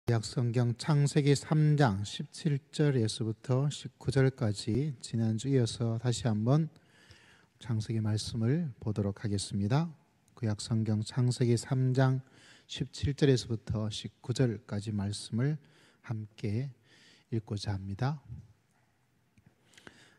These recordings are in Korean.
약성경 창세기 3장 17절에서부터 19절까지 지난주 이어서 다시 한번 창세기 말씀을 보도록 하겠습니다. 구약성경 창세기 3장 17절에서부터 19절까지 말씀을 함께 읽고자 합니다.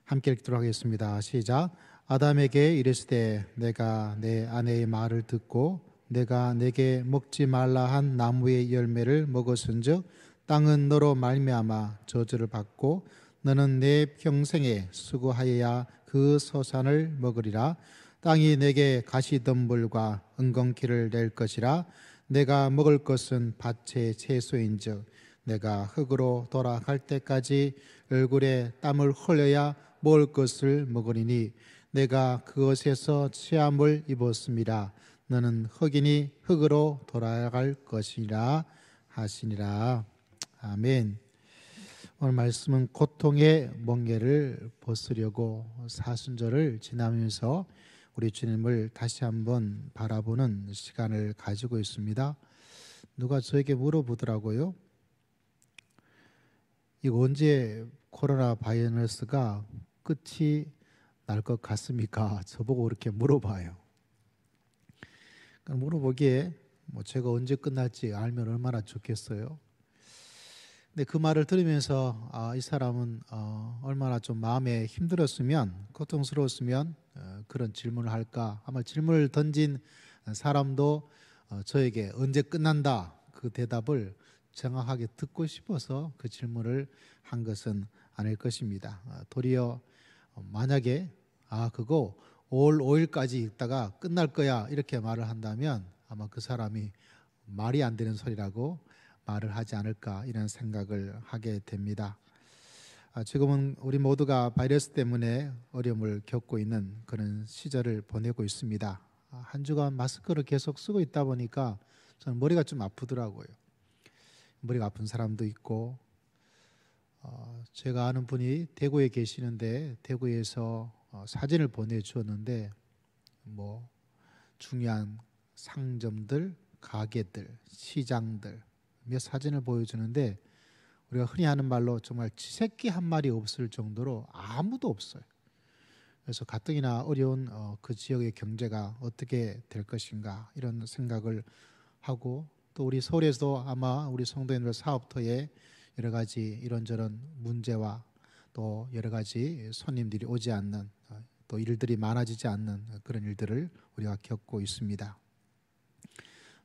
함께 읽도록 하겠습니다. 시작. 아담에게 이르시되 내가 내 아내의 말을 듣고 내가 내게 먹지 말라 한 나무의 열매를 먹었은즉 땅은 너로 말미암아 저주를 받고 너는 내 평생에 수고하여야 그 소산을 먹으리라. 땅이 내게 가시덤불과 은건키를 낼 것이라. 내가 먹을 것은 밭의 채소인즉 내가 흙으로 돌아갈 때까지 얼굴에 땀을 흘려야 먹을 것을 먹으리니 내가 그것에서 취함을 입었습니다. 너는 흙이니 흙으로 돌아갈 것이라 하시니라. 아멘. 오늘 말씀은 고통의 멍에를 벗으려고 사순절을 지나면서 우리 주님을 다시 한번 바라보는 시간을 가지고 있습니다. 누가 저에게 물어보더라고요. 이거 언제 코로나 바이러스가 끝이 날 것 같습니까? 저보고 그렇게 물어봐요. 물어보기에 제가 언제 끝날지 알면 얼마나 좋겠어요. 근데 그 말을 들으면서 이 사람은 얼마나 좀 마음에 힘들었으면, 고통스러웠으면 그런 질문을 할까. 아마 질문을 던진 사람도 저에게 언제 끝난다 그 대답을 정확하게 듣고 싶어서 그 질문을 한 것은 아닐 것입니다. 도리어 만약에 그거 5월 5일까지 있다가 끝날 거야 이렇게 말을 한다면 아마 그 사람이 말이 안 되는 소리라고 말을 하지 않을까 이런 생각을 하게 됩니다. 지금은 우리 모두가 바이러스 때문에 어려움을 겪고 있는 그런 시절을 보내고 있습니다. 한 주간 마스크를 계속 쓰고 있다 보니까 저는 머리가 좀 아프더라고요. 머리가 아픈 사람도 있고, 제가 아는 분이 대구에 계시는데 대구에서 사진을 보내주었는데 중요한 상점들, 가게들, 시장들 몇 사진을 보여주는데 우리가 흔히 하는 말로 정말 쥐새끼 한 마리 없을 정도로 아무도 없어요. 그래서 가뜩이나 어려운 그 지역의 경제가 어떻게 될 것인가 이런 생각을 하고, 또 우리 서울에서도 아마 우리 성도님들 사업터에 여러 가지 이런저런 문제와 또 여러 가지 손님들이 오지 않는, 또 일들이 많아지지 않는 그런 일들을 우리가 겪고 있습니다.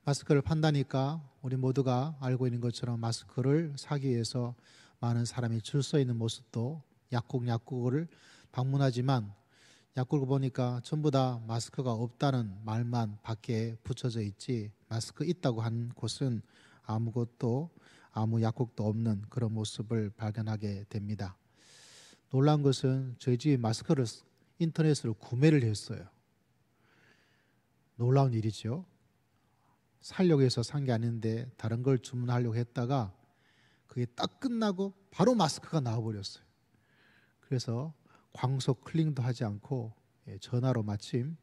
마스크를 판다니까 우리 모두가 알고 있는 것처럼 마스크를 사기 위해서 많은 사람이 줄 서 있는 모습도 약국을 방문하지만 약국을 보니까 전부 다 마스크가 없다는 말만 밖에 붙여져 있지 마스크 있다고 한 곳은 아무 약국도 없는 그런 모습을 발견하게 됩니다. 놀라운 것은 저희 집이 마스크를 인터넷으로 구매를 했어요. 놀라운 일이죠. 살려고 해서 산 게 아닌데 다른 걸 주문하려고 했다가 그게 딱 끝나고 바로 마스크가 나와버렸어요. 그래서 광소 클링도 하지 않고 전화로 마침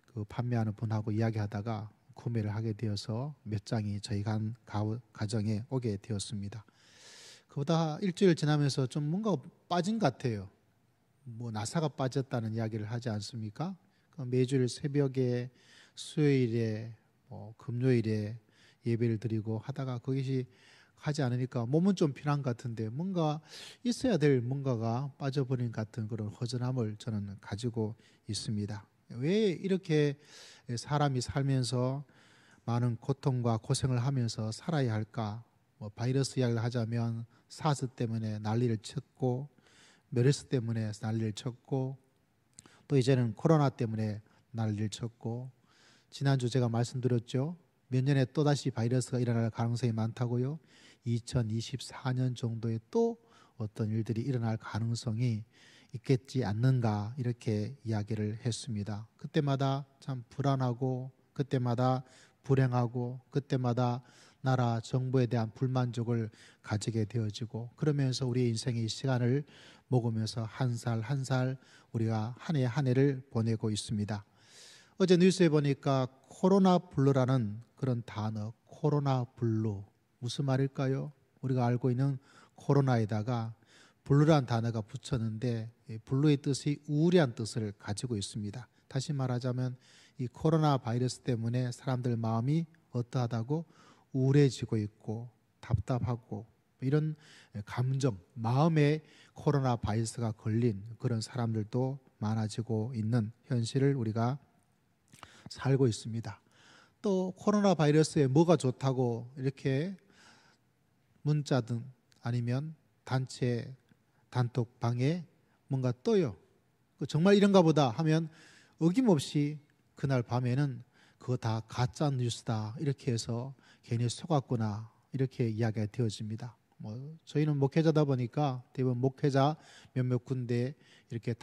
그 판매하는 분하고 이야기하다가 구매를 하게 되어서 몇 장이 저희 가정에 오게 되었습니다. 그보다 일주일 지나면서 좀 뭔가 빠진 것 같아요. 나사가 빠졌다는 이야기를 하지 않습니까? 매주일 새벽에 수요일에 금요일에 예배를 드리고 하다가 그것이 하지 않으니까 몸은 좀 피난 것 같은데 뭔가 있어야 될 뭔가가 빠져버린 것 같은 그런 허전함을 저는 가지고 있습니다. 왜 이렇게 사람이 살면서 많은 고통과 고생을 하면서 살아야 할까? 바이러스 이야기를 하자면 사스 때문에 난리를 쳤고, 메르스 때문에 난리를 쳤고, 또 이제는 코로나 때문에 난리를 쳤고, 지난주 제가 말씀드렸죠. 몇 년에 또다시 바이러스가 일어날 가능성이 많다고요. 2024년 정도에 또 어떤 일들이 일어날 가능성이 있겠지 않는가 이렇게 이야기를 했습니다. 그때마다 참 불안하고, 그때마다 불행하고, 그때마다 나라 정부에 대한 불만족을 가지게 되어지고, 그러면서 우리의 인생의 시간을 먹으면서 한 살 한 살 우리가 한 해 한 해를 보내고 있습니다. 어제 뉴스에 보니까 코로나 블루라는 그런 단어, 코로나 블루, 무슨 말일까요? 우리가 알고 있는 코로나에다가 블루란 단어가 붙였는데 블루의 뜻이 우울이란 뜻을 가지고 있습니다. 다시 말하자면 이 코로나 바이러스 때문에 사람들 마음이 어떠하다고 우울해지고 있고 답답하고 이런 감정, 마음에 코로나 바이러스가 걸린 그런 사람들도 많아지고 있는 현실을 우리가 살고 있습니다. 또 코로나 바이러스에 뭐가 좋다고 이렇게 문자든 아니면 단체 단톡방에 뭔가 떠요. 정말 이런가 보다 하면 어김없이 그날 밤에는 그거 다 가짜 뉴스다 이렇게 해서 괜히 속았구나 이렇게 이야기가 되어집니다. 저희는 목회자다 보니까 대부분 목회자 몇몇 군데 이렇게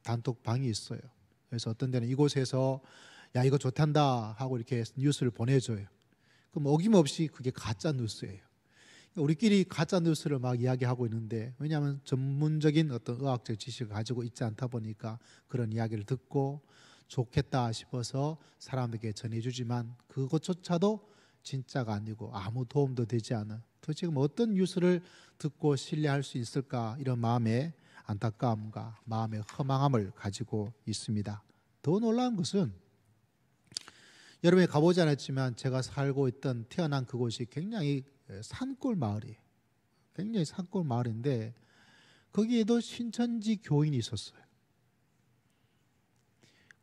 단톡방이 있어요. 그래서 어떤 데는 이곳에서 야 이거 좋단다 하고 이렇게 뉴스를 보내줘요. 그럼 어김없이 그게 가짜 뉴스예요. 우리끼리 가짜 뉴스를 막 이야기하고 있는데 왜냐하면 전문적인 어떤 의학적 지식을 가지고 있지 않다 보니까 그런 이야기를 듣고 좋겠다 싶어서 사람에게 전해주지만 그것조차도 진짜가 아니고 아무 도움도 되지 않은 도대체 지금 어떤 뉴스를 듣고 신뢰할 수 있을까 이런 마음의 안타까움과 마음의 허망함을 가지고 있습니다. 더 놀라운 것은 여러분이 가보지 않았지만 제가 살고 있던 태어난 그곳이 굉장히 산골 마을이에요. 굉장히 산골 마을인데 거기에도 신천지 교인이 있었어요.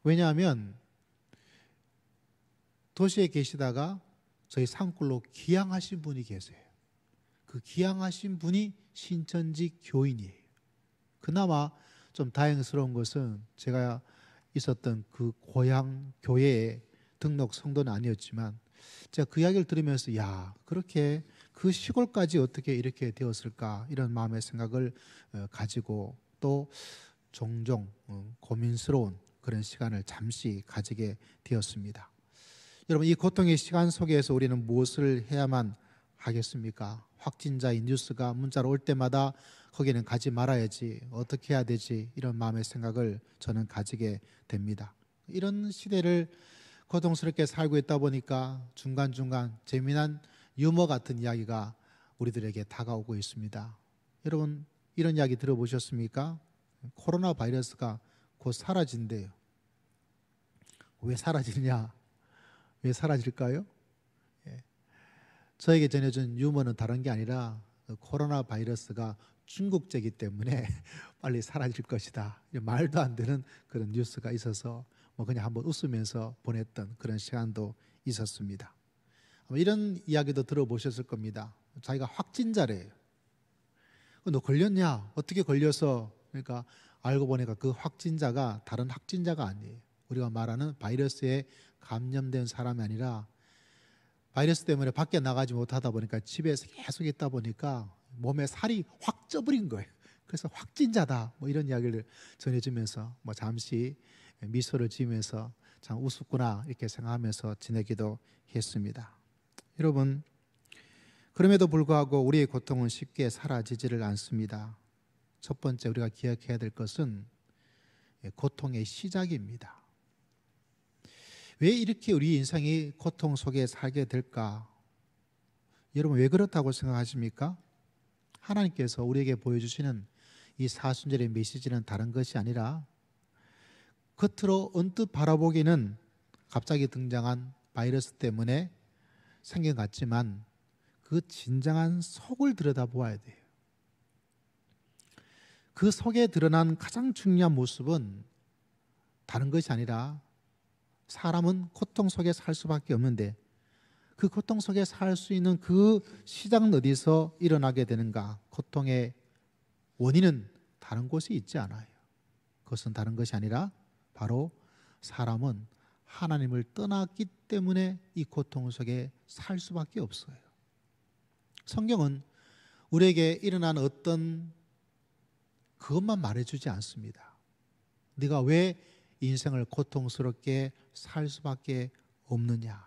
왜냐하면 도시에 계시다가 저희 산골로 귀향하신 분이 계세요. 그 귀향하신 분이 신천지 교인이에요. 그나마 좀 다행스러운 것은 제가 있었던 그 고향 교회에 등록 성도는 아니었지만 제가 그 이야기를 들으면서 야 그렇게 그 시골까지 어떻게 이렇게 되었을까 이런 마음의 생각을 가지고 또 종종 고민스러운 그런 시간을 잠시 가지게 되었습니다. 여러분 이 고통의 시간 속에서 우리는 무엇을 해야만 하겠습니까? 확진자의 뉴스가 문자로 올 때마다 거기는 가지 말아야지 어떻게 해야 되지 이런 마음의 생각을 저는 가지게 됩니다. 이런 시대를 고통스럽게 살고 있다 보니까 중간중간 재미난 유머 같은 이야기가 우리들에게 다가오고 있습니다. 여러분 이런 이야기 들어보셨습니까? 코로나 바이러스가 곧 사라진대요. 왜 사라지느냐? 왜 사라질까요? 저에게 전해준 유머는 다른 게 아니라 코로나 바이러스가 중국제이기 때문에 빨리 사라질 것이다. 말도 안 되는 그런 뉴스가 있어서 그냥 한번 웃으면서 보냈던 그런 시간도 있었습니다. 이런 이야기도 들어보셨을 겁니다. 자기가 확진자래요. 너 걸렸냐? 어떻게 걸려서? 그러니까 알고 보니까 그 확진자가 다른 확진자가 아니에요. 우리가 말하는 바이러스에 감염된 사람이 아니라 바이러스 때문에 밖에 나가지 못하다 보니까 집에서 계속 있다 보니까 몸에 살이 확 쪄버린 거예요. 그래서 확진자다 이런 이야기를 전해주면서 잠시 미소를 지으면서 참 우습구나 이렇게 생각하면서 지내기도 했습니다. 여러분 그럼에도 불구하고 우리의 고통은 쉽게 사라지지를 않습니다. 첫 번째 우리가 기억해야 될 것은 고통의 시작입니다. 왜 이렇게 우리 인생이 고통 속에 살게 될까? 여러분 왜 그렇다고 생각하십니까? 하나님께서 우리에게 보여주시는 이 사순절의 메시지는 다른 것이 아니라 겉으로 언뜻 바라보기는 갑자기 등장한 바이러스 때문에 생긴 것 같지만 그 진정한 속을 들여다보아야 돼요. 그 속에 드러난 가장 중요한 모습은 다른 것이 아니라 사람은 고통 속에 살 수밖에 없는데 그 고통 속에 살 수 있는 그 시작은 어디서 일어나게 되는가? 고통의 원인은 다른 곳에 있지 않아요. 그것은 다른 것이 아니라 바로 사람은 하나님을 떠났기 때문에 이 고통 속에 살 수밖에 없어요. 성경은 우리에게 일어난 어떤 그것만 말해주지 않습니다. 네가 왜 인생을 고통스럽게 살 수밖에 없느냐.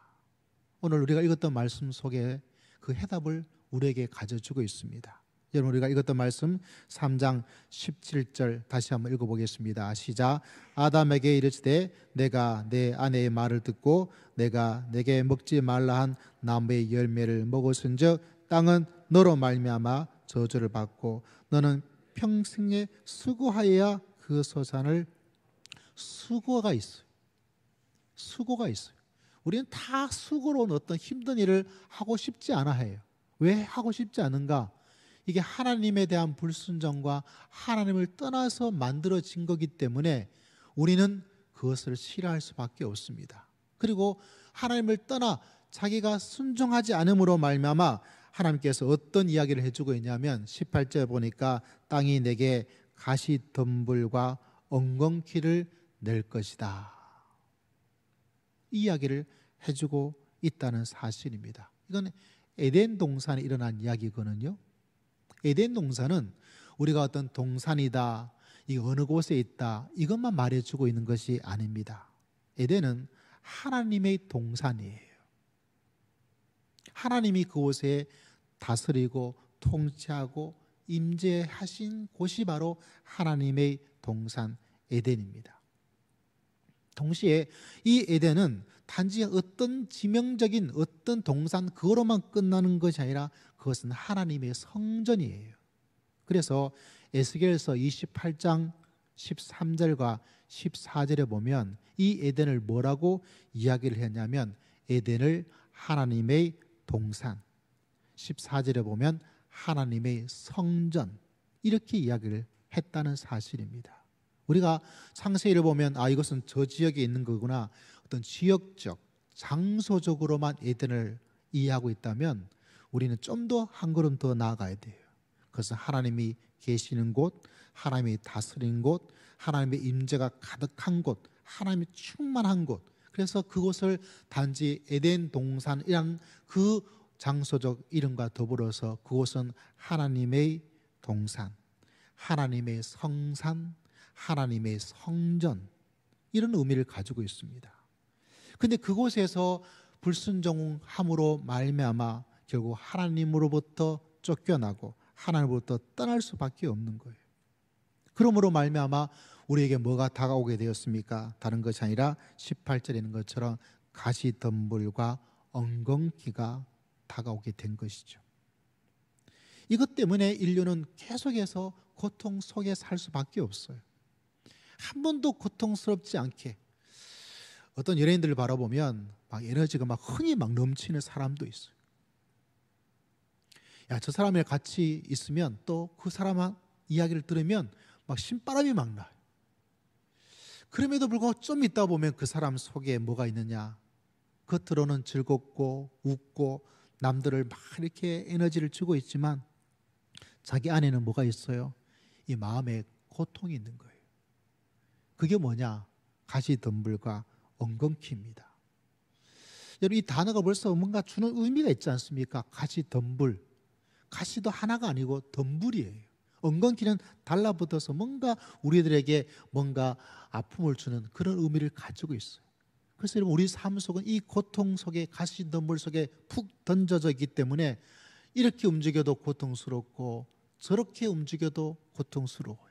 오늘 우리가 읽었던 말씀 속에 그 해답을 우리에게 가져주고 있습니다. 여러분, 우리가 읽었던 말씀 3장 17절 다시 한번 읽어보겠습니다. 시작. 아담에게 이르시되 내가 내 아내의 말을 듣고 내가 내게 먹지 말라 한 나무의 열매를 먹었은즉 땅은 너로 말미암아 저주를 받고 너는 평생에 수고하여야 그 소산을. 수고가 있어요. 수고가 있어요. 우리는 다 수고로운 어떤 힘든 일을 하고 싶지 않아 해요. 왜 하고 싶지 않은가? 이게 하나님에 대한 불순종과 하나님을 떠나서 만들어진 거기 때문에 우리는 그것을 싫어할 수밖에 없습니다. 그리고 하나님을 떠나 자기가 순종하지 않음으로 말미암아 하나님께서 어떤 이야기를 해주고 있냐면 18절 보니까 땅이 내게 가시덤불과 엉겅퀴를 낼 것이다. 이 이야기를 해주고 있다는 사실입니다. 이건 에덴 동산에 일어난 이야기거든요. 에덴 동산은 우리가 어떤 동산이다, 이 어느 곳에 있다, 이것만 말해주고 있는 것이 아닙니다. 에덴은 하나님의 동산이에요. 하나님이 그곳에 다스리고 통치하고 임재하신 곳이 바로 하나님의 동산 에덴입니다. 동시에 이 에덴은 단지 어떤 지명적인 어떤 동산 그거로만 끝나는 것이 아니라 그것은 하나님의 성전이에요. 그래서 에스겔서 28장 13절과 14절에 보면 이 에덴을 뭐라고 이야기를 했냐면 에덴을 하나님의 동산, 14절에 보면 하나님의 성전, 이렇게 이야기를 했다는 사실입니다. 우리가 창세기를 보면 이것은 저 지역에 있는 거구나, 어떤 지역적, 장소적으로만 에덴을 이해하고 있다면 우리는 좀 더 한 걸음 더 나아가야 돼요. 그것은 하나님이 계시는 곳, 하나님이 다스린 곳, 하나님의 임재가 가득한 곳, 하나님이 충만한 곳. 그래서 그곳을 단지 에덴 동산이라는 그 장소적 이름과 더불어서 그곳은 하나님의 동산, 하나님의 성산, 하나님의 성전, 이런 의미를 가지고 있습니다. 그런데 그곳에서 불순종함으로 말미암아 결국 하나님으로부터 쫓겨나고 하나님으로부터 떠날 수밖에 없는 거예요. 그러므로 말미암아 우리에게 뭐가 다가오게 되었습니까? 다른 것이 아니라 18절에 있는 것처럼 가시덤불과 엉겅퀴가 다가오게 된 것이죠. 이것 때문에 인류는 계속해서 고통 속에 살 수밖에 없어요. 한 번도 고통스럽지 않게, 어떤 연예인들을 바라보면 막 에너지가 막 흥이 막 넘치는 사람도 있어요. 저 사람이랑 같이 있으면 또 그 사람 이야기를 들으면 막 신바람이 막 나요. 그럼에도 불구하고 좀 있다 보면 그 사람 속에 뭐가 있느냐, 겉으로는 즐겁고 웃고 남들을 막 이렇게 에너지를 주고 있지만 자기 안에는 뭐가 있어요? 이 마음에 고통이 있는 거예요. 그게 뭐냐? 가시덤불과 엉겅퀴입니다. 여러분, 이 단어가 벌써 뭔가 주는 의미가 있지 않습니까? 가시덤불, 가시도 하나가 아니고 덤불이에요. 엉겅퀴는 달라붙어서 뭔가 우리들에게 뭔가 아픔을 주는 그런 의미를 가지고 있어요. 그래서 여러분, 우리 삶 속은 이 고통 속에, 가시덤불 속에 푹 던져져 있기 때문에 이렇게 움직여도 고통스럽고 저렇게 움직여도 고통스러워요.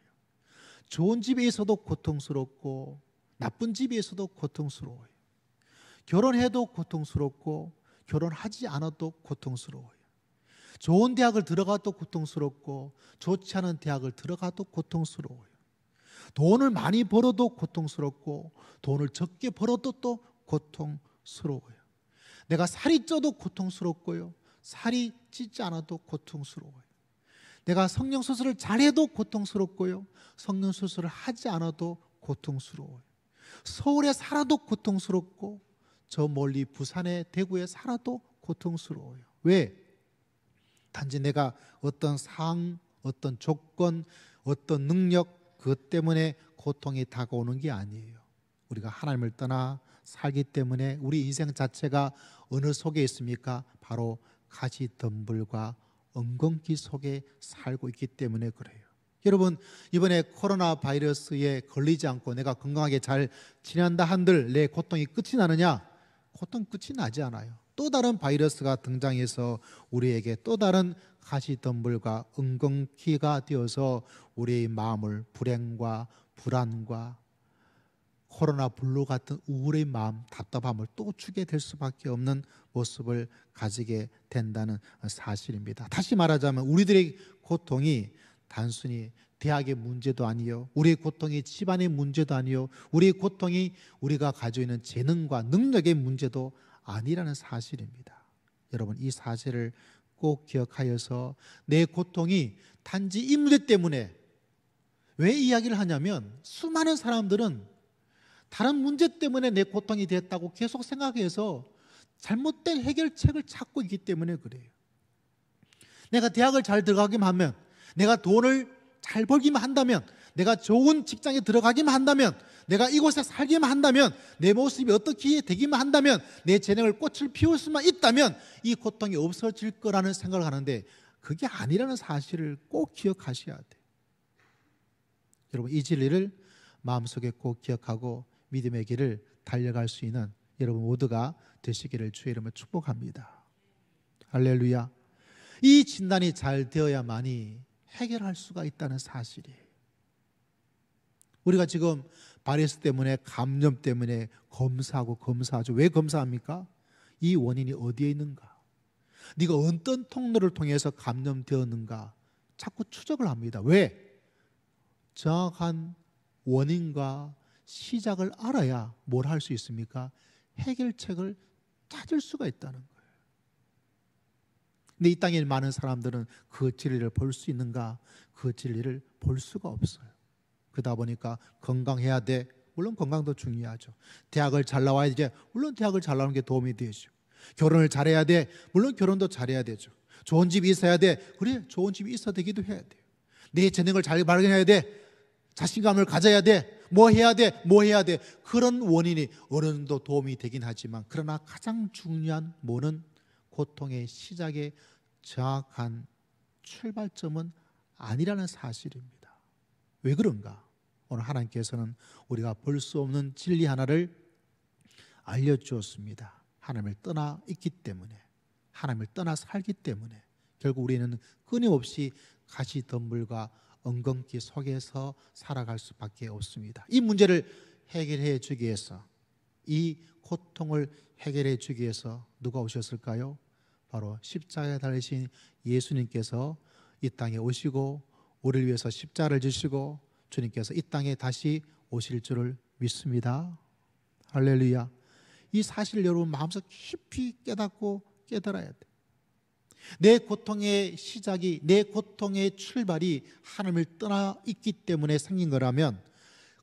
좋은 집에 있어도 고통스럽고 나쁜 집에 있어도 고통스러워요. 결혼해도 고통스럽고 결혼하지 않아도 고통스러워요. 좋은 대학을 들어가도 고통스럽고 좋지 않은 대학을 들어가도 고통스러워요. 돈을 많이 벌어도 고통스럽고 돈을 적게 벌어도 또 고통스러워요. 내가 살이 쪄도 고통스럽고요, 살이 찌지 않아도 고통스러워요. 내가 성형수술을 잘해도 고통스럽고요, 성형수술을 하지 않아도 고통스러워요. 서울에 살아도 고통스럽고 저 멀리 부산에, 대구에 살아도 고통스러워요. 왜? 단지 내가 어떤 상황, 어떤 조건, 어떤 능력, 그것 때문에 고통이 다가오는 게 아니에요. 우리가 하나님을 떠나 살기 때문에 우리 인생 자체가 어느 속에 있습니까? 바로 가시덤불과 엉겅퀴 속에 살고 있기 때문에 그래요. 여러분, 이번에 코로나 바이러스에 걸리지 않고 내가 건강하게 잘 지낸다 한들 내 고통이 끝이 나느냐? 고통 끝이 나지 않아요. 또 다른 바이러스가 등장해서 우리에게 또 다른 가시덤불과 엉겅퀴가 되어서 우리의 마음을 불행과 불안과 코로나 블루 같은 우울의 마음, 답답함을 또 주게 될 수밖에 없는 모습을 가지게 된다는 사실입니다. 다시 말하자면 우리들의 고통이 단순히 대학의 문제도 아니요, 우리의 고통이 집안의 문제도 아니요, 우리의 고통이 우리가 가지고 있는 재능과 능력의 문제도 아니라는 사실입니다. 여러분, 이 사실을 꼭 기억하여서 내 고통이 단지 이 문제 때문에, 왜 이야기를 하냐면 수많은 사람들은 다른 문제 때문에 내 고통이 됐다고 계속 생각해서 잘못된 해결책을 찾고 있기 때문에 그래요. 내가 대학을 잘 들어가기만 하면, 내가 돈을 잘 벌기만 한다면, 내가 좋은 직장에 들어가기만 한다면, 내가 이곳에 살기만 한다면, 내 모습이 어떻게 되기만 한다면, 내 재능을 꽃을 피울 수만 있다면 이 고통이 없어질 거라는 생각을 하는데 그게 아니라는 사실을 꼭 기억하셔야 돼요. 여러분, 이 진리를 마음속에 꼭 기억하고 믿음의 길을 달려갈 수 있는 여러분 모두가 되시기를 주의 이름으로 축복합니다. 할렐루야. 이 진단이 잘 되어야만이 해결할 수가 있다는 사실이에요. 우리가 지금 바이러스 때문에, 감염 때문에 검사하죠. 왜 검사합니까? 이 원인이 어디에 있는가? 네가 어떤 통로를 통해서 감염되었는가? 자꾸 추적을 합니다. 왜? 정확한 원인과 시작을 알아야 뭘 할 수 있습니까? 해결책을 찾을 수가 있다는 거예요. 근데 이 땅에 많은 사람들은 그 진리를 볼 수 있는가? 그 진리를 볼 수가 없어요. 그러다 보니까 건강해야 돼. 물론 건강도 중요하죠. 대학을 잘 나와야 돼. 물론 대학을 잘 나오는 게 도움이 되죠. 결혼을 잘해야 돼. 물론 결혼도 잘해야 되죠. 좋은 집이 있어야 돼. 그래, 좋은 집이 있어야 되기도 해야 돼요. 내 재능을 잘 발견해야 돼. 자신감을 가져야 돼. 뭐 해야 돼. 그런 원인이 어느 정도 도움이 되긴 하지만, 그러나 가장 중요한 뭐는 고통의 시작의 정확한 출발점은 아니라는 사실입니다. 왜 그런가? 오늘 하나님께서는 우리가 볼 수 없는 진리 하나를 알려주었습니다. 하나님을 떠나 있기 때문에, 하나님을 떠나 살기 때문에 결국 우리는 끊임없이 가시덤불과 엉겅퀴 속에서 살아갈 수밖에 없습니다. 이 문제를 해결해 주기 위해서, 이 고통을 해결해 주기 위해서 누가 오셨을까요? 바로 십자가에 달리신 예수님께서 이 땅에 오시고 우리를 위해서 십자가를 지시고 주님께서 이 땅에 다시 오실 줄을 믿습니다. 할렐루야. 이 사실을 여러분 마음속 깊이 깨닫고 깨달아야 돼요. 내 고통의 시작이, 내 고통의 출발이 하나님을 떠나 있기 때문에 생긴 거라면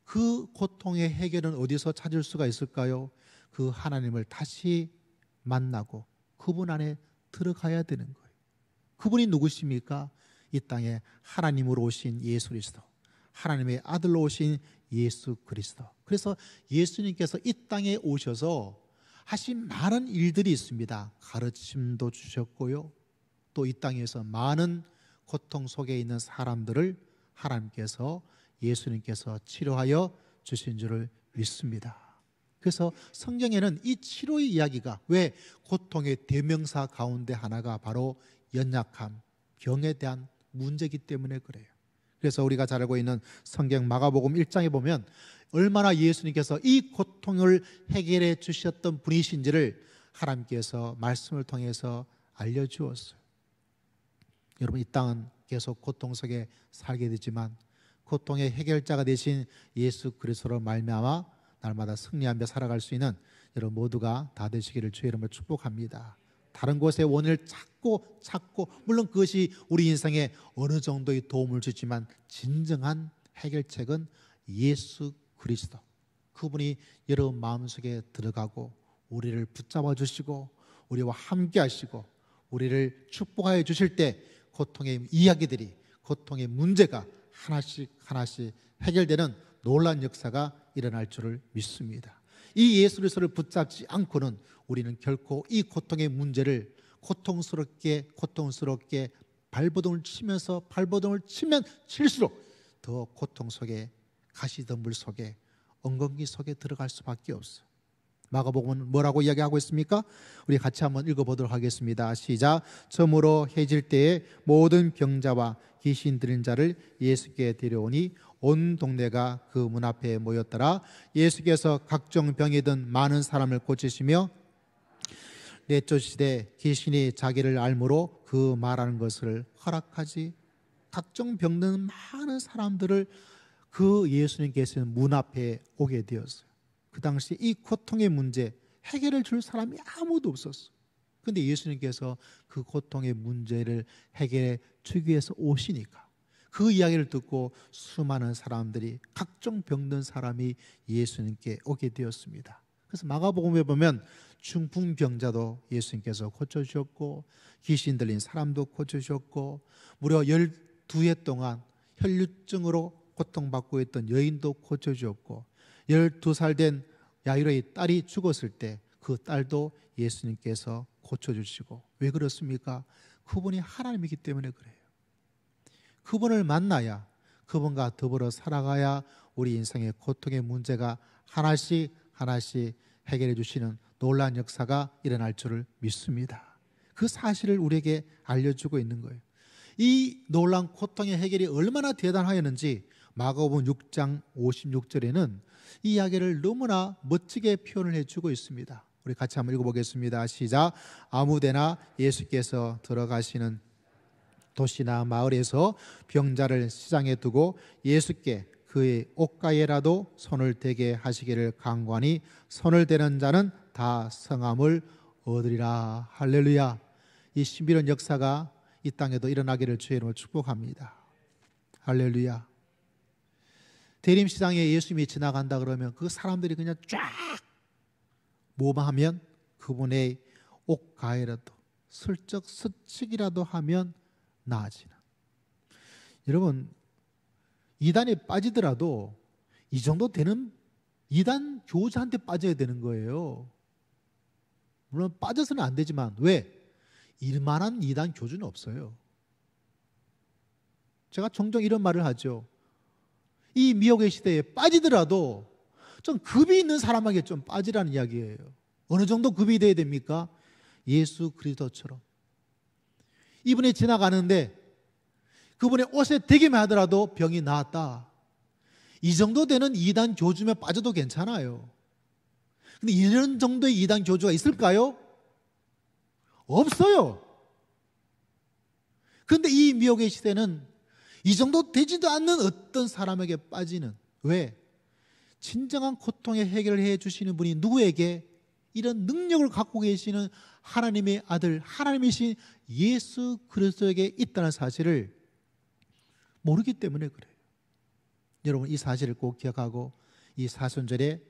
그 고통의 해결은 어디서 찾을 수가 있을까요? 그 하나님을 다시 만나고 그분 안에 들어가야 되는 거예요. 그분이 누구십니까? 이 땅에 하나님으로 오신 예수 그리스도, 하나님의 아들로 오신 예수 그리스도. 그래서 예수님께서 이 땅에 오셔서 하신 많은 일들이 있습니다. 가르침도 주셨고요, 또 이 땅에서 많은 고통 속에 있는 사람들을 하나님께서, 예수님께서 치료하여 주신 줄을 믿습니다. 그래서 성경에는 이 치료의 이야기가, 왜 고통의 대명사 가운데 하나가 바로 연약함, 병에 대한 문제이기 때문에 그래요. 그래서 우리가 잘 알고 있는 성경 마가복음 1장에 보면 얼마나 예수님께서 이 고통을 해결해 주셨던 분이신지를 하나님께서 말씀을 통해서 알려주었어요. 여러분, 이 땅은 계속 고통 속에 살게 되지만 고통의 해결자가 되신 예수 그리스도로 말미암아 날마다 승리하며 살아갈 수 있는 여러분 모두가 다 되시기를 주의 이름으로 축복합니다. 다른 곳에 원인을 찾고 물론 그것이 우리 인생에 어느 정도의 도움을 주지만 진정한 해결책은 예수 그리스도, 그분이 여러분 마음속에 들어가고 우리를 붙잡아 주시고 우리와 함께 하시고 우리를 축복하여 주실 때 고통의 이야기들이, 고통의 문제가 하나씩 해결되는 놀라운 역사가 일어날 줄을 믿습니다. 이 예수 그리스도를 붙잡지 않고는 우리는 결코 이 고통의 문제를 고통스럽게 발버둥을 치면 칠수록 더 고통 속에, 가시덤불 속에, 엉겅퀴 속에 들어갈 수밖에 없어요. 마가복음은 뭐라고 이야기하고 있습니까? 우리 같이 한번 읽어보도록 하겠습니다. 시작. 저물어 해질 때에 모든 병자와 귀신 들린 자를 예수께 데려오니 온 동네가 그 문 앞에 모였더라. 예수께서 각종 병이 든 많은 사람을 고치시며 내쫓으시되 귀신이 자기를 알므로 그 말하는 것을 허락하지. 각종 병든 많은 사람들을 그 예수님께서는 문 앞에 오게 되었어요. 그 당시 이 고통의 문제 해결을 줄 사람이 아무도 없었어요. 그런데 예수님께서 그 고통의 문제를 해결해 주기 위해서 오시니까 그 이야기를 듣고 수많은 사람들이 각종 병든 사람이 예수님께 오게 되었습니다. 그래서 마가복음에 보면 중풍병자도 예수님께서 고쳐주셨고 귀신 들린 사람도 고쳐주셨고 무려 12해 동안 혈류증으로 고통받고 있던 여인도 고쳐주었고 12살 된 야이로의 딸이 죽었을 때 그 딸도 예수님께서 고쳐주시고 왜 그렇습니까? 그분이 하나님이기 때문에 그래요. 그분을 만나야 그분과 더불어 살아가야 우리 인생의 고통의 문제가 하나씩 하나씩 해결해 주시는 놀라운 역사가 일어날 줄을 믿습니다. 그 사실을 우리에게 알려주고 있는 거예요. 이 놀라운 고통의 해결이 얼마나 대단하였는지 마가복음 6장 56절에는 이 이야기를 너무나 멋지게 표현을 해주고 있습니다. 우리 같이 한번 읽어보겠습니다. 시작. 아무데나 예수께서 들어가시는 도시나 마을에서 병자를 시장에 두고 예수께 그의 옷가에라도 손을 대게 하시기를 간구하니 손을 대는 자는 다 성함을 얻으리라. 할렐루야. 이 신비로운 역사가 이 땅에도 일어나기를 주의 이름으로 축복합니다. 할렐루야. 대림시장에 예수님이 지나간다 그러면 그 사람들이 그냥 쫙 뭐만 하면 그분의 옷가에라도 슬쩍 스치기라도 하면 나아지는. 여러분 이단에 빠지더라도 이 정도 되는 이단 교자한테 빠져야 되는 거예요. 물론 빠져서는 안 되지만 왜? 일만한 이단 교주는 없어요. 제가 종종 이런 말을 하죠. 이 미혹의 시대에 빠지더라도 좀 급이 있는 사람에게 좀 빠지라는 이야기예요. 어느 정도 급이 돼야 됩니까? 예수 그리스도처럼 이분이 지나가는데 그분의 옷에 대기만 하더라도 병이 나았다. 이 정도 되는 이단 교주면 빠져도 괜찮아요. 근데 이런 정도의 이단 교주가 있을까요? 없어요. 그런데 이 미혹의 시대는 이 정도 되지도 않는 어떤 사람에게 빠지는. 왜? 진정한 고통의 해결을 해 주시는 분이 누구에게? 이런 능력을 갖고 계시는 하나님의 아들, 하나님이신 예수 그리스도에게 있다는 사실을 모르기 때문에 그래요. 여러분 이 사실을 꼭 기억하고 이 사순절에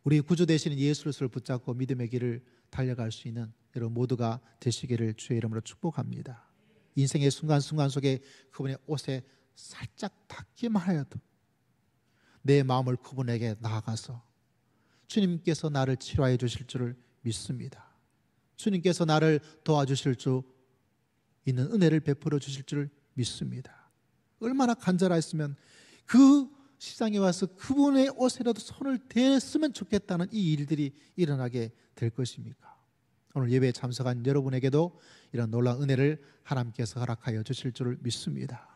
우리 구주 되시는 예수 그리스도를 붙잡고 믿음의 길을 달려갈 수 있는 여러분 모두가 되시기를 주의 이름으로 축복합니다. 인생의 순간순간 속에 그분의 옷에 살짝 닿기만 하여도 내 마음을 그분에게 나아가서 주님께서 나를 치료해 주실 줄을 믿습니다. 주님께서 나를 도와주실 수 있는 은혜를 베풀어 주실 줄을 믿습니다. 얼마나 간절했으면 그 시장에 와서 그분의 옷에라도 손을 댔으면 좋겠다는 이 일들이 일어나게 될 것입니까? 오늘 예배에 참석한 여러분에게도 이런 놀라운 은혜를 하나님께서 허락하여 주실 줄을 믿습니다.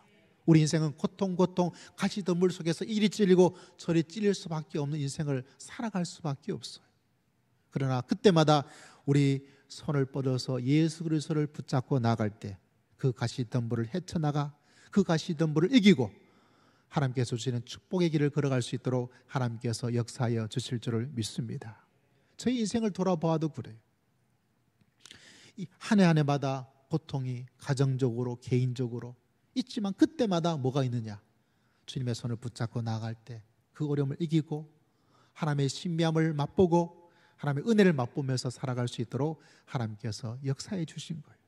우리 인생은 고통 가시덤불 속에서 이리 찔리고 저리 찔릴 수밖에 없는 인생을 살아갈 수밖에 없어요. 그러나 그때마다 우리 손을 뻗어서 예수 그리스도를 붙잡고 나갈 때 그 가시덤불을 헤쳐나가 그 가시덤불을 이기고 하나님께서 주시는 축복의 길을 걸어갈 수 있도록 하나님께서 역사하여 주실 줄을 믿습니다. 저희 인생을 돌아보아도 그래요. 한 해 한 해마다 고통이 가정적으로 개인적으로 있지만 그때마다 뭐가 있느냐? 주님의 손을 붙잡고 나아갈 때 그 어려움을 이기고 하나님의 신비함을 맛보고 하나님의 은혜를 맛보면서 살아갈 수 있도록 하나님께서 역사해 주신 거예요.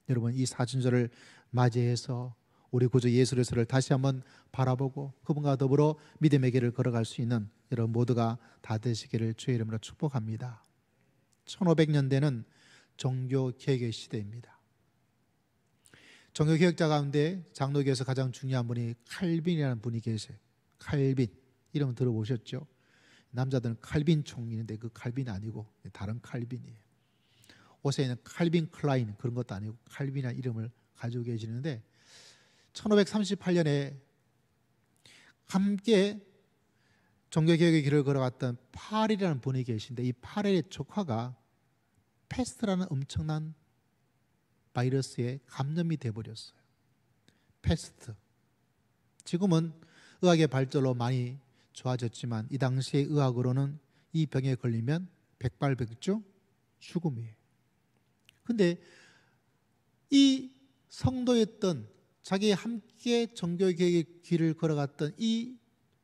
여러분 이 사순절을 맞이해서 우리 구주 예수 그리스도를 다시 한번 바라보고 그분과 더불어 믿음의 길을 걸어갈 수 있는 여러분 모두가 다 되시기를 주의 이름으로 축복합니다. 1500년대는 종교개혁의 시대입니다. 종교개혁자 가운데 장로교에서 가장 중요한 분이 칼빈이라는 분이 계세요. 칼빈 이름 들어보셨죠? 남자들은 칼빈 총리인데 그 칼빈이 아니고 다른 칼빈이에요. 옷에는 칼빈 클라인 그런 것도 아니고 칼빈이라는 이름을 가지고 계시는데 1538년에 함께 종교개혁의 길을 걸어갔던 파렐이라는 분이 계신데 이 파렐의 조카가 패스트라는 엄청난 바이러스에 감염이 돼버렸어요. 패스트. 지금은 의학의 발전으로 많이 좋아졌지만 이 당시의 의학으로는 이 병에 걸리면 백발백중 죽음이에요. 근데 이 성도였던 자기 함께 종교개혁의 길을 걸어갔던 이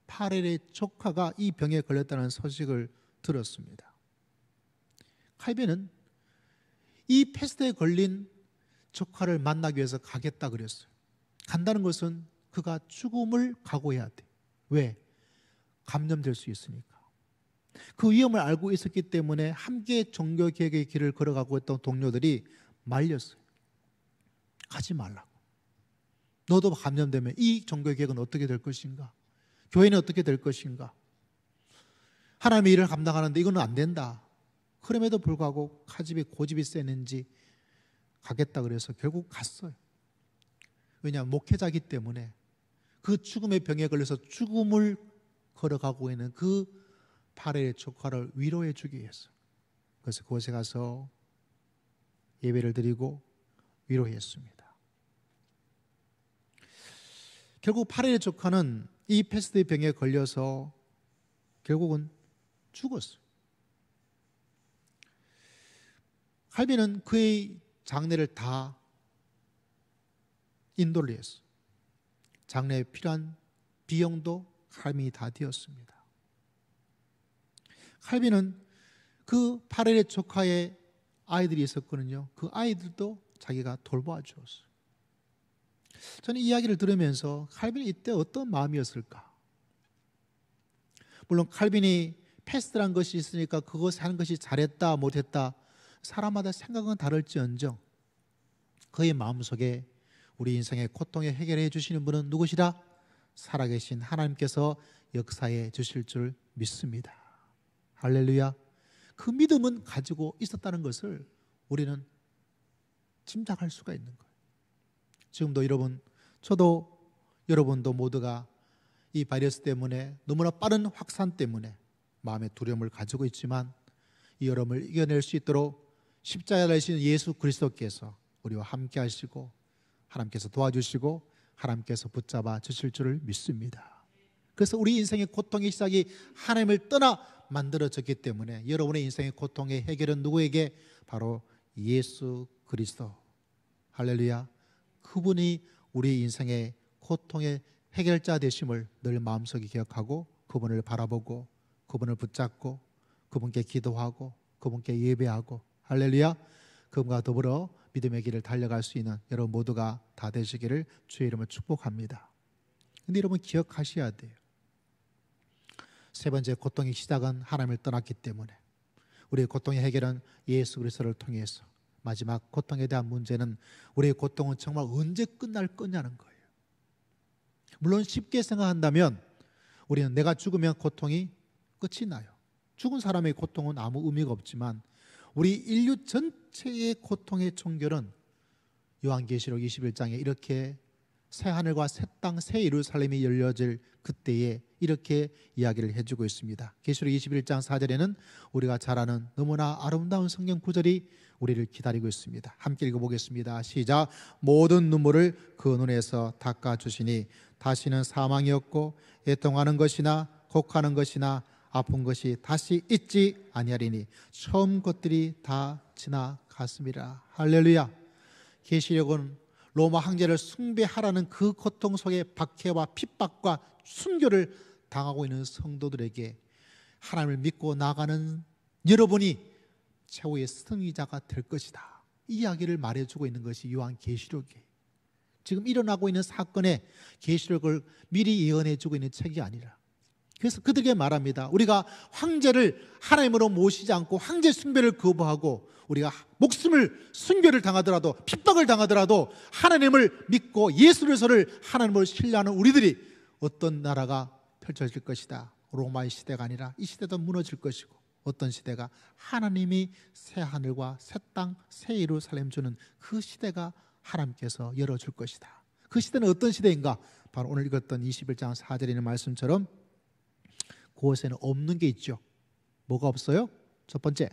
파렐의 조카가 이 병에 걸렸다는 소식을 들었습니다. 칼빈은 이 패스트에 걸린 조카를 만나기 위해서 가겠다 그랬어요. 간다는 것은 그가 죽음을 각오해야 돼. 왜? 감염될 수 있으니까. 그 위험을 알고 있었기 때문에 함께 종교개혁의 길을 걸어가고 있던 동료들이 말렸어요. 가지 말라고. 너도 감염되면 이 종교개혁은 어떻게 될 것인가? 교회는 어떻게 될 것인가? 하나님의 일을 감당하는데 이거는 안 된다. 그럼에도 불구하고 고집이 세는지 가겠다 그래서 결국 갔어요. 왜냐하면 목회자이기 때문에 그 죽음의 병에 걸려서 죽음을 걸어가고 있는 그 파렐의 조카를 위로해 주기 위해서 그래서 그곳에 가서 예배를 드리고 위로했습니다. 결국 파렐의 조카는 이 패스트의 병에 걸려서 결국은 죽었어요. 칼빈은 그의 장례를 다 인도를 했어요. 장례에 필요한 비용도 칼빈이 다 되었습니다. 칼빈은 그 파렐의 조카의 아이들이 있었거든요. 그 아이들도 자기가 돌보아 주었어요. 저는 이 이야기를 들으면서 칼빈이 이때 어떤 마음이었을까? 물론 칼빈이 패스트란 것이 있으니까 그것을 하는 것이 잘했다 못했다 사람마다 생각은 다를지언정 그의 마음속에 우리 인생의 고통에 해결해 주시는 분은 누구시라? 살아계신 하나님께서 역사해 주실 줄 믿습니다. 할렐루야. 그 믿음은 가지고 있었다는 것을 우리는 짐작할 수가 있는 거예요. 지금도 여러분, 저도 여러분도 모두가 이 바이러스 때문에 너무나 빠른 확산 때문에 마음의 두려움을 가지고 있지만 이 여러분을 이겨낼 수 있도록 십자가에 달리신 예수 그리스도께서 우리와 함께 하시고 하나님께서 도와주시고 하나님께서 붙잡아 주실 줄을 믿습니다. 그래서 우리 인생의 고통의 시작이 하나님을 떠나 만들어졌기 때문에 여러분의 인생의 고통의 해결은 누구에게? 바로 예수 그리스도. 할렐루야. 그분이 우리 인생의 고통의 해결자 되심을 늘 마음속에 기억하고 그분을 바라보고 그분을 붙잡고 그분께 기도하고 그분께 예배하고 할렐루야. 그분과 더불어 믿음의 길을 달려갈 수 있는 여러분 모두가 다 되시기를 주의 이름으로 축복합니다. 그런데 여러분 기억하셔야 돼요. 세 번째 고통의 시작은 하나님을 떠났기 때문에 우리의 고통의 해결은 예수 그리스도를 통해서 마지막 고통에 대한 문제는 우리의 고통은 정말 언제 끝날 거냐는 거예요. 물론 쉽게 생각한다면 우리는 내가 죽으면 고통이 끝이 나요. 죽은 사람의 고통은 아무 의미가 없지만 우리 인류 전체의 고통의 종결은 요한계시록 21장에 이렇게 새 하늘과 새 땅, 새 예루살렘이 열려질 그때에 이렇게 이야기를 해주고 있습니다. 계시록 21장 4절에는 우리가 잘 아는 너무나 아름다운 성경 구절이 우리를 기다리고 있습니다. 함께 읽어보겠습니다. 시작. 모든 눈물을 그 눈에서 닦아주시니 다시는 사망이 없고 애통하는 것이나 곡하는 것이나 아픈 것이 다시 있지 아니하리니 처음 것들이 다 지나갔습니다. 할렐루야. 계시록은 로마 황제를 숭배하라는 그 고통 속에 박해와 핍박과 순교를 당하고 있는 성도들에게 하나님을 믿고 나가는 여러분이 최후의 승리자가 될 것이다. 이 이야기를 말해주고 있는 것이 요한계시록이에요. 지금 일어나고 있는 사건에 계시록을 미리 예언해주고 있는 책이 아니라 그래서 그들에게 말합니다. 우리가 황제를 하나님으로 모시지 않고 황제 숭배를 거부하고 우리가 목숨을 순교를 당하더라도 핍박을 당하더라도 하나님을 믿고 예수 그리스도를 하나님으로 신뢰하는 우리들이 어떤 나라가 펼쳐질 것이다. 로마의 시대가 아니라 이 시대도 무너질 것이고, 어떤 시대가 하나님이 새 하늘과 새 땅, 새 예루살렘 주는 그 시대가 하나님께서 열어줄 것이다. 그 시대는 어떤 시대인가? 바로 오늘 읽었던 21장 4절에 있는 말씀처럼 그곳에는 없는 게 있죠. 뭐가 없어요? 첫 번째,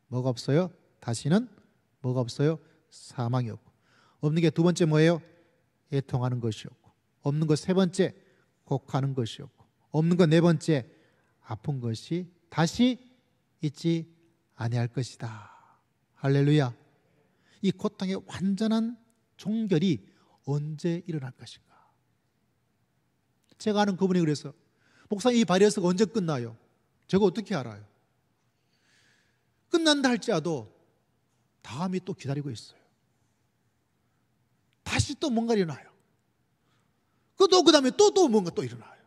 뭐가 없어요? 다시는 뭐가 없어요? 사망이 없고. 없는 게 두 번째 뭐예요? 애통하는 것이 없고. 없는 것 세 번째, 곡하는 것이 없고. 없는 것 네 번째, 아픈 것이 다시 있지 아니할 것이다. 할렐루야. 이 고통의 완전한 종결이 언제 일어날 것인가? 제가 아는 그분이 그래서, 목사님 이 바이러스가 언제 끝나요? 제가 어떻게 알아요? 끝난다 할지라도 다음이 또 기다리고 있어요. 다시 또 뭔가 일어나요. 그 다음에 또 뭔가 또 일어나요.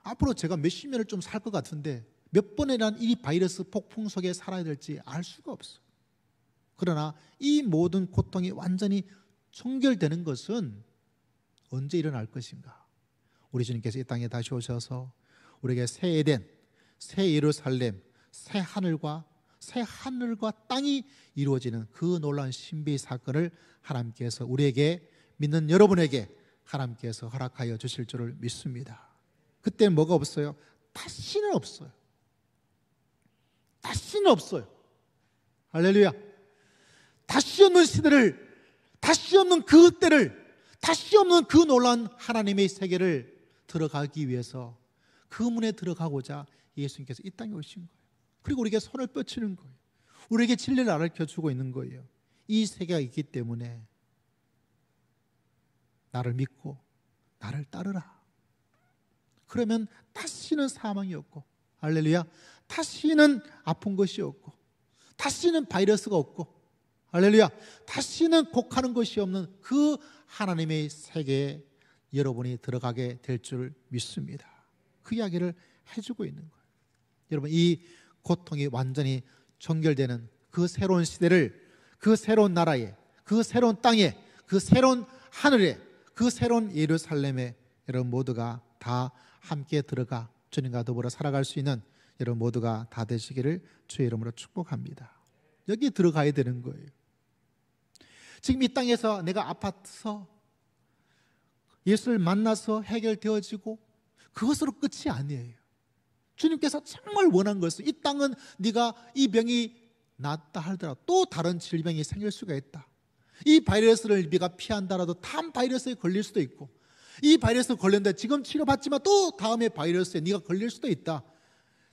앞으로 제가 몇십 년을 좀 살 것 같은데 몇 번이란 이 바이러스 폭풍 속에 살아야 될지 알 수가 없어요. 그러나 이 모든 고통이 완전히 종결되는 것은 언제 일어날 것인가? 우리 주님께서 이 땅에 다시 오셔서 우리에게 새 에덴, 새 예루살렘, 새 하늘과 땅이 이루어지는 그 놀라운 신비 사건을 하나님께서 우리에게, 믿는 여러분에게 하나님께서 허락하여 주실 줄을 믿습니다. 그때 뭐가 없어요? 다시는 없어요. 다시는 없어요. 할렐루야. 다시 없는 시대를, 다시 없는 그 때를, 다시 없는 그 놀라운 하나님의 세계를 들어가기 위해서 그 문에 들어가고자 예수님께서 이 땅에 오신 거예요. 그리고 우리에게 손을 뻗치는 거예요. 우리에게 진리를 알려주고 있는 거예요. 이 세계가 있기 때문에 나를 믿고 나를 따르라. 그러면 다시는 사망이 없고, 할렐루야, 다시는 아픈 것이 없고, 다시는 바이러스가 없고, 할렐루야, 다시는 곡하는 것이 없는 그 하나님의 세계에 여러분이 들어가게 될 줄 믿습니다. 그 이야기를 해주고 있는 거예요. 여러분, 이 고통이 완전히 종결되는 그 새로운 시대를, 그 새로운 나라에, 그 새로운 땅에, 그 새로운 하늘에, 그 새로운 예루살렘에 여러분 모두가 다 함께 들어가 주님과 더불어 살아갈 수 있는 여러분 모두가 다 되시기를 주의 이름으로 축복합니다. 여기 들어가야 되는 거예요. 지금 이 땅에서 내가 아파서 예수를 만나서 해결되어지고 그것으로 끝이 아니에요. 주님께서 정말 원한 것은, 이 땅은 네가 이 병이 낫다 하더라도 또 다른 질병이 생길 수가 있다. 이 바이러스를 네가 피한다라도 다음 바이러스에 걸릴 수도 있고, 이 바이러스에 걸렸는데 지금 치료받지만 또 다음에 바이러스에 네가 걸릴 수도 있다.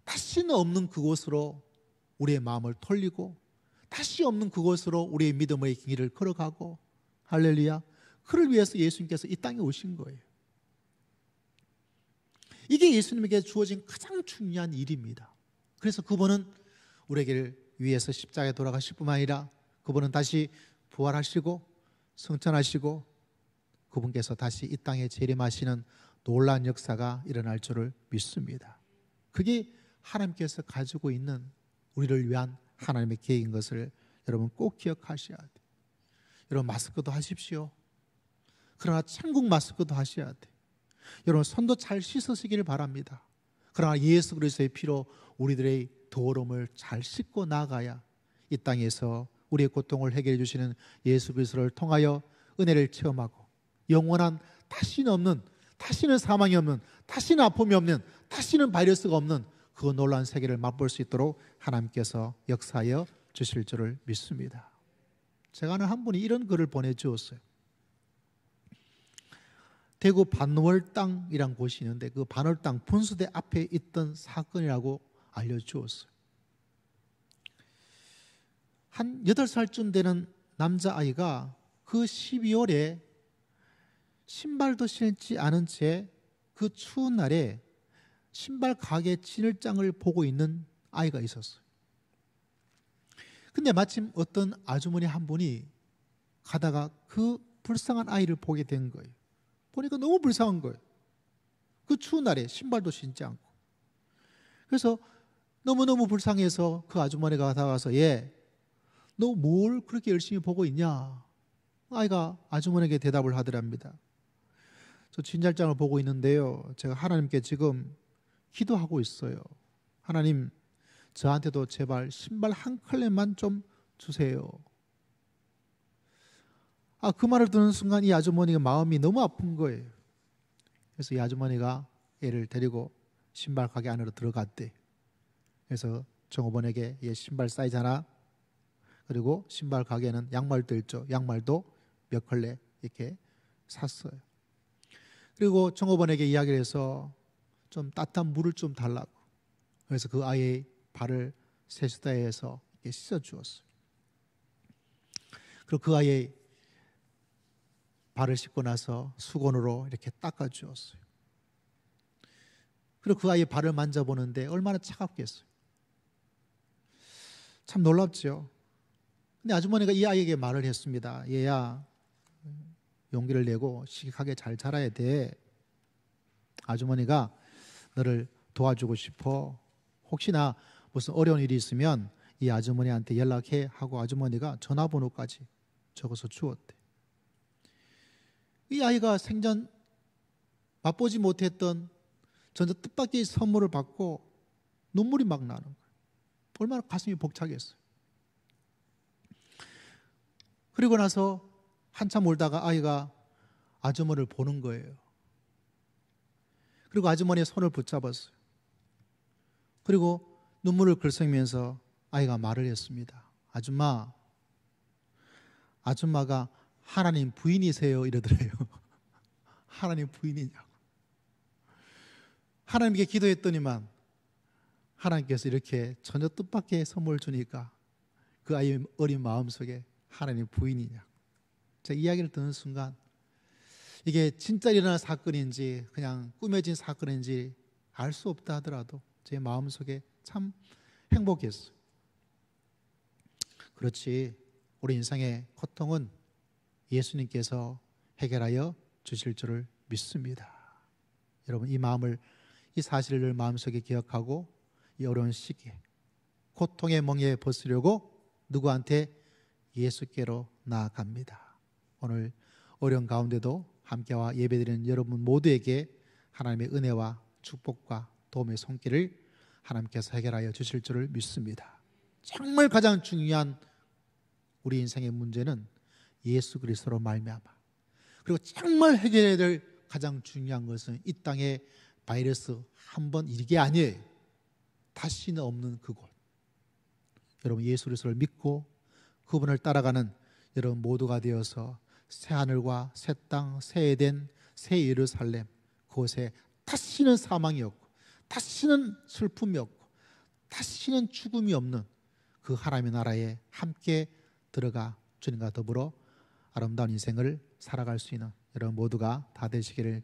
다시는 없는 그곳으로 우리의 마음을 돌리고, 다시 없는 그곳으로 우리의 믿음의 길을 걸어가고, 할렐루야, 그를 위해서 예수님께서 이 땅에 오신 거예요. 이게 예수님에게 주어진 가장 중요한 일입니다. 그래서 그분은 우리에게 위해서 십자가에 돌아가실 뿐만 아니라 그분은 다시 부활하시고 승천하시고 그분께서 다시 이 땅에 재림하시는 놀라운 역사가 일어날 줄을 믿습니다. 그게 하나님께서 가지고 있는 우리를 위한 하나님의 계획인 것을 여러분 꼭 기억하셔야 돼요. 여러분 마스크도 하십시오. 그러나 천국 마스크도 하셔야 돼요. 여러분 손도 잘 씻으시기를 바랍니다. 그러나 예수 그리스도의 피로 우리들의 더러움을 잘 씻고 나가야 이 땅에서 우리의 고통을 해결해 주시는 예수 그리스도를 통하여 은혜를 체험하고 영원한 다시는 없는, 다시는 사망이 없는, 다시는 아픔이 없는, 다시는 바이러스가 없는 그 놀라운 세계를 맛볼 수 있도록 하나님께서 역사하여 주실 줄을 믿습니다. 제가 아는 한 분이 이런 글을 보내주었어요. 대구 반월당이라는 곳이 있는데 그 반월당 분수대 앞에 있던 사건이라고 알려주었어요. 한 8살쯤 되는 남자아이가 그 12월에 신발도 신지 않은 채 그 추운 날에 신발 가게 진열장을 보고 있는 아이가 있었어요. 근데 마침 어떤 아주머니 한 분이 가다가 그 불쌍한 아이를 보게 된 거예요. 보니까 너무 불쌍한 거예요. 그 추운 날에 신발도 신지 않고. 그래서 너무너무 불쌍해서 그 아주머니가 다가와서 얘, 너 뭘 그렇게 열심히 보고 있냐? 아이가 아주머니에게 대답을 하더랍니다. 저 진열장을 보고 있는데요, 제가 하나님께 지금 기도하고 있어요. 하나님, 저한테도 제발 신발 한 켤레만 좀 주세요. 그 말을 듣는 순간 이 아주머니가 마음이 너무 아픈 거예요. 그래서 이 아주머니가 애를 데리고 신발 가게 안으로 들어갔대. 그래서 종업원에게 얘 신발 사이즈 하나, 그리고 신발 가게에는 양말도 있죠. 양말도 몇 켤레 이렇게 샀어요. 그리고 종업원에게 이야기를 해서 좀 따뜻한 물을 좀 달라고. 그래서 그 아이의 발을 세수대에서 이렇게 씻어 주었어요. 그리고 그 아이의 발을 씻고 나서 수건으로 이렇게 닦아 주었어요. 그리고 그 아이의 발을 만져보는데 얼마나 차갑겠어요. 참 놀랍죠. 근데 아주머니가 이 아이에게 말을 했습니다. 얘야, 용기를 내고 시크하게 잘 자라야 돼. 아주머니가 너를 도와주고 싶어. 혹시나 무슨 어려운 일이 있으면 이 아주머니한테 연락해 하고 아주머니가 전화번호까지 적어서 주었대. 이 아이가 생전 맛보지 못했던 전혀 뜻밖의 선물을 받고 눈물이 막 나는 거예요. 얼마나 가슴이 벅차겠어요. 그리고 나서 한참 울다가 아이가 아주머니를 보는 거예요. 그리고 아주머니의 손을 붙잡았어요. 그리고 눈물을 글썽이면서 아이가 말을 했습니다. 아줌마, 아줌마가 하나님 부인이세요? 이러더래요. 하나님 부인이냐고. 하나님께 기도했더니만 하나님께서 이렇게 전혀 뜻밖의 선물을 주니까 그 아이의 어린 마음속에 하나님 부인이냐고. 제가 이야기를 듣는 순간 이게 진짜 일어난 사건인지 그냥 꾸며진 사건인지 알 수 없다 하더라도 제 마음속에 참 행복했어요. 그렇지, 우리 인생의 고통은 예수님께서 해결하여 주실 줄을 믿습니다. 여러분, 이 마음을, 이 사실을 마음속에 기억하고 이 어려운 시기에 고통의 멍에 벗으려고 누구한테? 예수께로 나아갑니다. 오늘 어려운 가운데도 함께와 예배드리는 여러분 모두에게 하나님의 은혜와 축복과 도움의 손길을 하나님께서 해결하여 주실 줄을 믿습니다. 정말 가장 중요한 우리 인생의 문제는 예수 그리스도로 말미암아, 그리고 정말 해결해야 될 가장 중요한 것은 이 땅에 바이러스 한 번 이게 아니에요. 다시는 없는 그곳. 여러분, 예수 그리스도를 믿고 그분을 따라가는 여러분 모두가 되어서 새하늘과 새 땅, 새 에덴, 새 예루살렘, 그곳에 다시는 사망이 없고 다시는 슬픔이 없고 다시는 죽음이 없는 그 하나님의 나라에 함께 들어가 주님과 더불어 아름다운 인생을 살아갈 수 있는 여러분 모두가 다 되시기를